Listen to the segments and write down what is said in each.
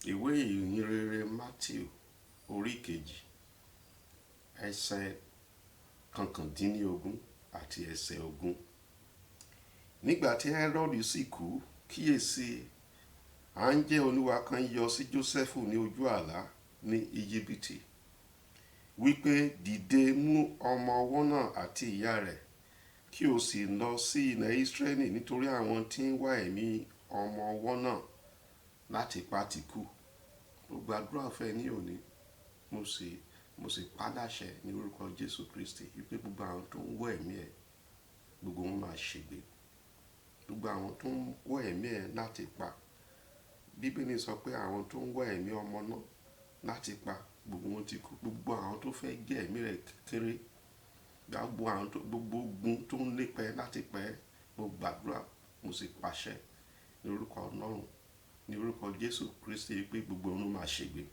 Ìwé ìhìnrere Matteu orí kejì ẹsẹ̀ kọkàndínlógún àti ẹsẹ̀ ogún. Nígbà tí Herodu sì kú, kíyèsí áńgẹ́lì Olúwa kan yọ sí Josẹfu ní ojú àlá ní Ejibiti, wípé dìde mú ọmọ ọwọ́ náà àti ìyá rẹ̀ kí o sì lọ sí ilẹ̀ Israẹli, nítorí àwọn tí ń wá ẹ̀mí ọmọ ọwọ́ náà láti pa ti kú. Mo gbàdúrà fẹ́ ní òní, mo sì pàdáṣẹ ní orúkọ Jésù Kristi wípé gbogbo àwọn tó ń wá ẹ̀mí ẹ̀, gbogbo wọn máa ṣègbé. Gbogbo àwọn tó ń wá ẹ̀mí ẹ̀ láti pa, Bíbélì sọ pé àwọn tó ń wá ẹ̀mí ọmọ náà láti pa, gbogbo wọn ti kú. Gbogbo àwọn tó fẹ́ gé ẹ̀mí rẹ̀ kéré, gbogbo ogun tó ń lépa láti pẹ́, mo gbàdúrà, mo sì pàṣẹ ní orúkọ Ọlọ́run, ní orúkọ Jésù Kristi wípé gbogbo wọn máa ṣègbé.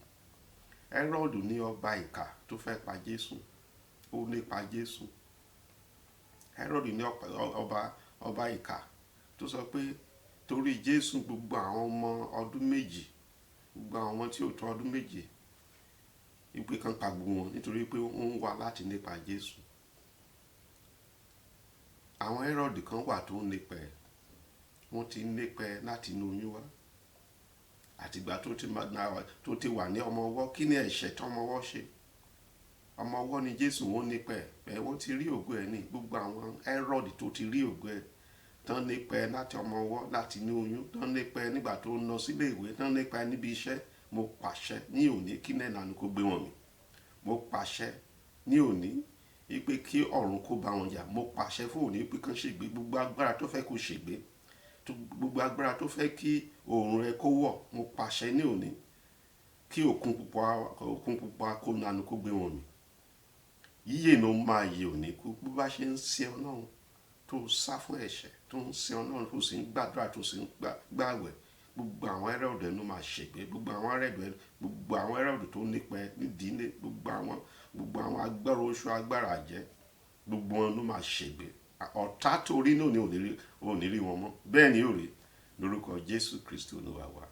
Herodu ní ọba ìkà tó fẹ́ pa Jésù, ó lépa Jésù. Herodu ní ọba ìkà tó sọ pé torí Jésù gbogbo àwọn ọmọ ọdún méjì, gbogbo àwọn ọmọ tí ò tó ọdún méjì, wípé kan pa gbogbo wọn nítorí pé ó ń wá láti lépa Jésù. Àwọn Herodu kan wà tó ń lépa ẹ̀, wọ́n ti ń lépa ẹ̀ láti inú oyún wá. Àtìgbà tó ti wà ní ọmọ ọwọ́, kí ni ẹ̀ṣẹ̀ tí ọmọ ọwọ́ ṣe? Ọmọ ọwọ́ ni Jésù wọ́n nípa ẹ̀, wọ́n ti rí ògo ẹ̀ ní. Gbogbo àwọn Herodu tó ti rí ògo ẹ̀, tán nípa ẹ̀ láti ọmọ ọwọ́, láti inú oyún, tán nípa ẹ̀ nígbà tó ń lọ sílé ìwé, tán nípa ẹ̀ níbi iṣẹ́, mo pàṣẹ ní òní kí nẹ́ẹ̀nà kó gbé wọn mì. Mo pàṣẹ ní òní wípé kí ọ̀run kó bá wọn jà. Mo pàṣẹ fún òní pé kán ṣègbé. Gbogbo agbára tó fẹ́ kó ṣègbé, gbogbo agbára tó fẹ́ kí oòrùn rẹ kó wọ̀, mo pàṣẹ ní òní kí òkun pupa kó nanu kó gbé wọn mì. Yíyè ló máa yè òní kú. Bó bá ṣe ń sin Ọlọ́run tó sá fún ẹ̀ṣẹ̀, tó ń sin Ọlọ́run tó sì ń gbàdúrà, tó sì ń gbààwẹ̀, gbogbo àwọn Herodu ẹnu máa ṣègbé. Gbogbo àwọn Herodu tó nípa ẹ̀ nídìílé, gbogbo àwọn agbára oṣù, agbára àjẹ́, gbogbo wọn ló máa ṣègbé. Ọ̀tá torí náà ni ò ní rí wọn mọ́. Bẹ́ẹ̀ ni ó rí lórúkọ Jésù Kristi Olúwa wa.